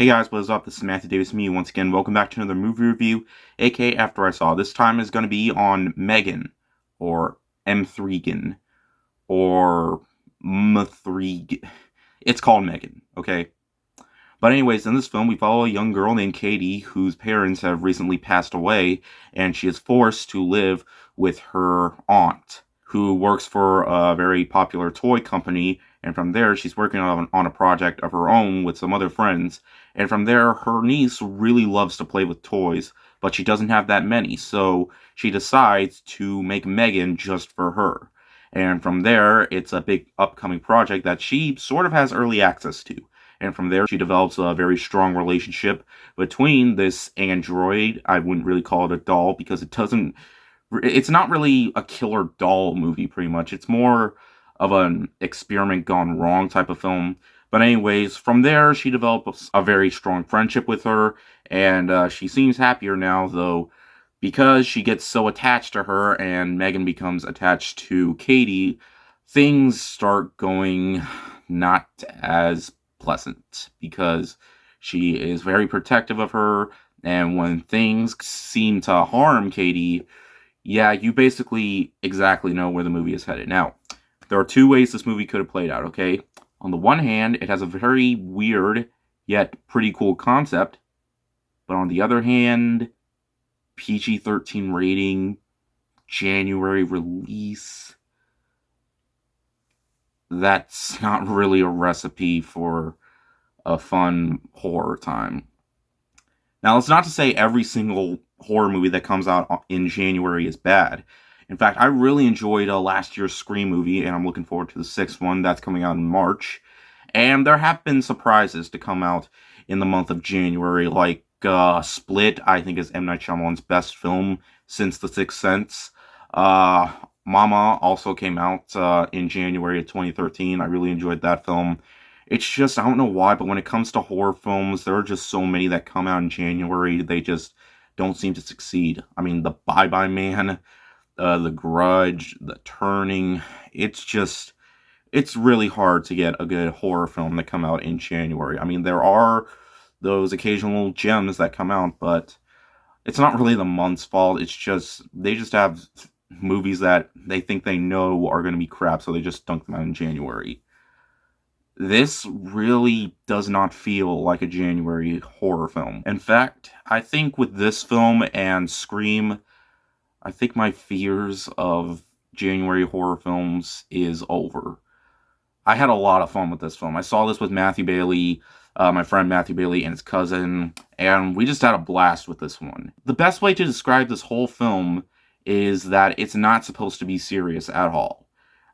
Hey guys, what is up? This is Matthew Davis, me once again. Welcome back to another movie review, aka After I Saw. This time is going to be on M3GAN, or M3GAN, or M3. It's called M3GAN, okay? But anyways, in this film, we follow a young girl named Katie, whose parents have recently passed away, and she is forced to live with her aunt, who works for a very popular toy company, and from there, she's working on a project of her own with some other friends, and from there, her niece really loves to play with toys, but she doesn't have that many, so she decides to make M3GAN just for her. And from there, it's a big upcoming project that she sort of has early access to. And from there, she develops a very strong relationship between this android. I wouldn't really call it a doll because it's not really a killer doll movie, pretty much. It's more of an experiment gone wrong type of film. But anyways, from there, she develops a very strong friendship with her, and she seems happier now, though, because she gets so attached to her and M3GAN becomes attached to Katie, things start going not as pleasant, because she is very protective of her, and when things seem to harm Katie, yeah, you basically exactly know where the movie is headed. Now, there are two ways this movie could have played out, okay? On the one hand, it has a very weird, yet pretty cool concept, but on the other hand, PG-13 rating, January release, that's not really a recipe for a fun horror time. Now, it's not to say every single horror movie that comes out in January is bad. In fact, I really enjoyed last year's Scream movie, and I'm looking forward to the sixth one that's coming out in March. And there have been surprises to come out in the month of January, like Split, I think is M. Night Shyamalan's best film since The Sixth Sense. Mama also came out in January of 2013. I really enjoyed that film. It's just, I don't know why, but when it comes to horror films, there are just so many that come out in January, they just don't seem to succeed. I mean, The Bye-Bye Man, The Grudge, The Turning, it's really hard to get a good horror film that come out in January. I mean, there are those occasional gems that come out, but it's not really the month's fault. It's just, they just have movies that they think they know are going to be crap, so they just dunk them out in January. This really does not feel like a January horror film. In fact, I think with this film and Scream, I think my fears of January horror films is over. I had a lot of fun with this film. I saw this with Matthew Bailey, my friend Matthew Bailey and his cousin, and we just had a blast with this one. The best way to describe this whole film is that it's not supposed to be serious at all.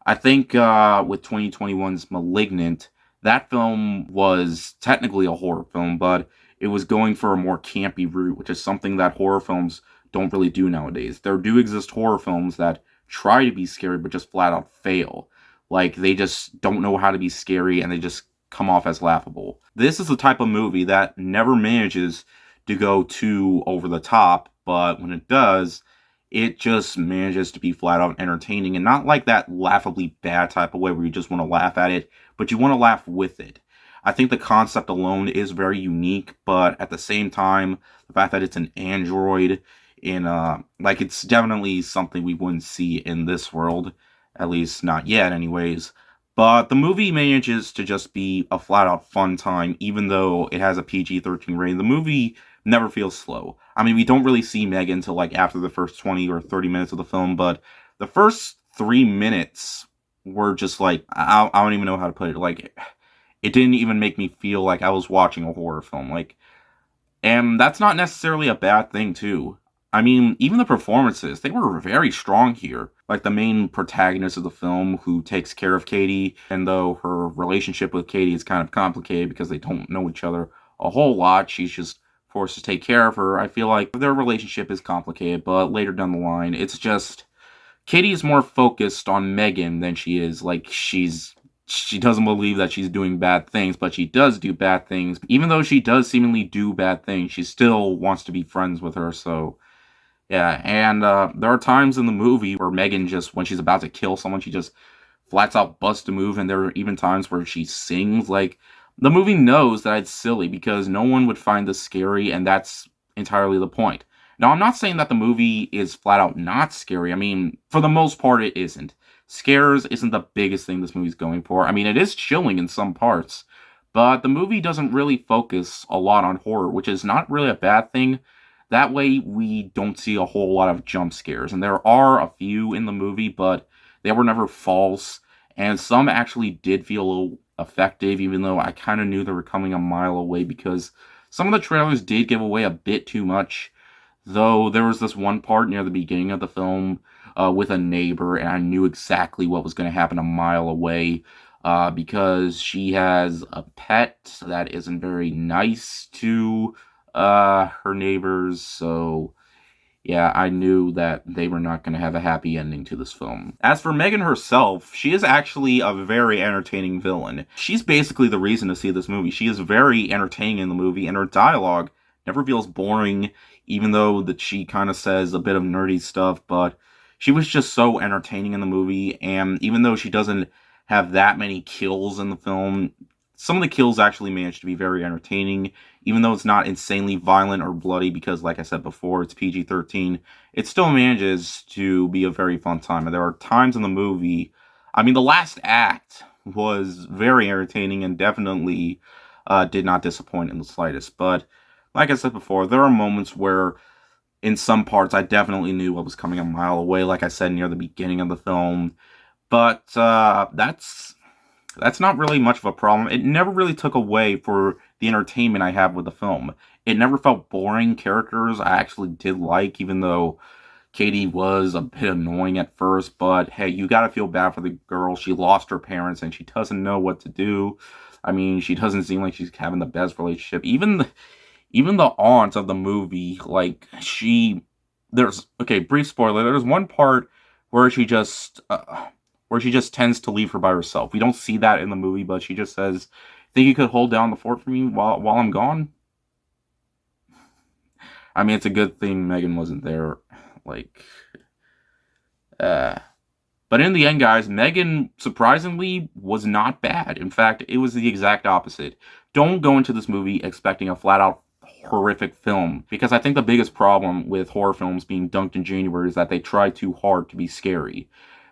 I think with 2021's *Malignant*, that film was technically a horror film, but it was going for a more campy route, which is something that horror films don't really do nowadays. There do exist horror films that try to be scary, but just flat out fail. Like, they just don't know how to be scary, and they just come off as laughable. This is the type of movie that never manages to go too over the top, but when it does, it just manages to be flat out entertaining, and not like that laughably bad type of way where you just want to laugh at it, but you want to laugh with it. I think the concept alone is very unique, but at the same time, the fact that it's an android it's definitely something we wouldn't see in this world, at least not yet anyways. But the movie manages to just be a flat out fun time, even though it has a PG-13 rating. The movie never feels slow. I mean, we don't really see M3GAN until like after the first 20 or 30 minutes of the film, but the first 3 minutes were just like, I don't even know how to put it. Like, it didn't even make me feel like I was watching a horror film. And that's not necessarily a bad thing, too. I mean, even the performances, they were very strong here. Like, the main protagonist of the film who takes care of Katie, and though her relationship with Katie is kind of complicated because they don't know each other a whole lot, she's just forced to take care of her. I feel like their relationship is complicated, but later down the line, it's just, Katie is more focused on M3GAN than she is, she doesn't believe that she's doing bad things, but she does do bad things. Even though she does seemingly do bad things, she still wants to be friends with her, so yeah, and there are times in the movie where M3GAN just, when she's about to kill someone, she just flats out busts a move, and there are even times where she sings, like, The movie knows that it's silly because no one would find this scary, and that's entirely the point. Now, I'm not saying that the movie is flat out not scary. I mean, for the most part, it isn't. Scares isn't the biggest thing this movie's going for. I mean, it is chilling in some parts, but the movie doesn't really focus a lot on horror, which is not really a bad thing. That way, we don't see a whole lot of jump scares, and there are a few in the movie, but they were never false, and some actually did feel a little effective, even though I kind of knew they were coming a mile away because some of the trailers did give away a bit too much. Though there was this one part near the beginning of the film with a neighbor, and I knew exactly what was going to happen a mile away because she has a pet that isn't very nice to her neighbors. So yeah, I knew that they were not going to have a happy ending to this film. As for M3GAN herself, she is actually a very entertaining villain. She's basically the reason to see this movie. She is very entertaining in the movie, and her dialogue never feels boring, even though that she kind of says a bit of nerdy stuff, but she was just so entertaining in the movie, and even though she doesn't have that many kills in the film, some of the kills actually managed to be very entertaining, even though it's not insanely violent or bloody, because, like I said before, it's PG-13. It still manages to be a very fun time. And there are times in the movie, I mean, the last act was very entertaining and definitely did not disappoint in the slightest. But, like I said before, there are moments where, in some parts, I definitely knew what was coming a mile away, like I said near the beginning of the film. But that's not really much of a problem. It never really took away for the entertainment I have with the film. It never felt boring. Characters I actually did like, even though Katie was a bit annoying at first. But hey, you gotta feel bad for the girl. She lost her parents and she doesn't know what to do. I mean, she doesn't seem like she's having the best relationship. Even the aunt of the movie, like there's okay, brief spoiler. There's one part where she just tends to leave her by herself. We don't see that in the movie, but she just says, "Think you could hold down the fort for me while I'm gone?" I mean, it's a good thing M3GAN wasn't there. Like, uh, but in the end, guys, M3GAN surprisingly was not bad. In fact, it was the exact opposite. Don't go into this movie expecting a flat out horrific film, because I think the biggest problem with horror films being dunked in January is that they try too hard to be scary.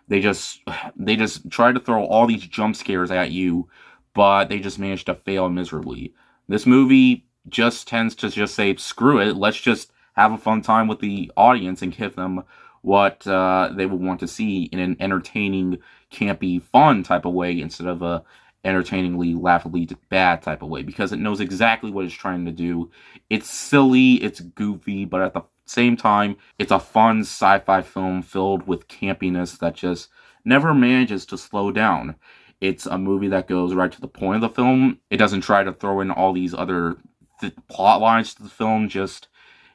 They just they just try to throw all these jump scares at you, but they just manage to fail miserably. This movie just tends to just say, screw it, let's just have a fun time with the audience and give them what they would want to see in an entertaining, campy, fun type of way instead of a entertainingly, laughably bad type of way, because it knows exactly what it's trying to do. It's silly, it's goofy, but at the same time, it's a fun sci-fi film filled with campiness that just never manages to slow down. It's a movie that goes right to the point of the film. It doesn't try to throw in all these other plot lines to the film.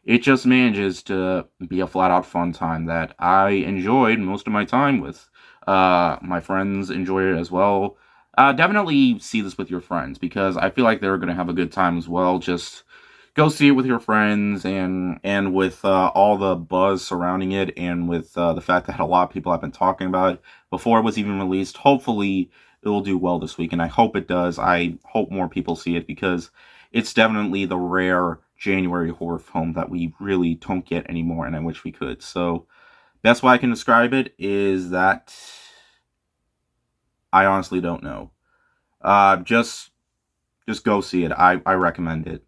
It just manages to be a flat out fun time that I enjoyed most of my time with. My friends enjoy it as well. Definitely see this with your friends, because I feel like they're going to have a good time as well. Just go see it with your friends, and with all the buzz surrounding it, and with the fact that a lot of people have been talking about it before it was even released. Hopefully it will do well this week, and I hope it does. I hope more people see it, because it's definitely the rare January horror film that we really don't get anymore, and I wish we could. So best way I can describe it is that I honestly don't know. Just go see it. I recommend it.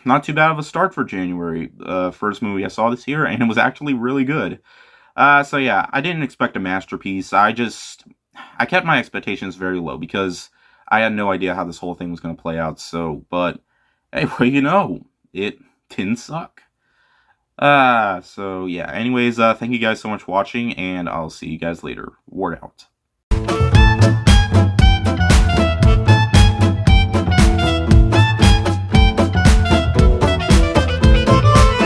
Not too bad of a start for January. First movie I saw this year, and it was actually really good. So yeah, I didn't expect a masterpiece. I kept my expectations very low because I had no idea how this whole thing was going to play out. So, but hey, well, it didn't suck. So yeah. Anyways, thank you guys so much for watching, and I'll see you guys later. Ward out.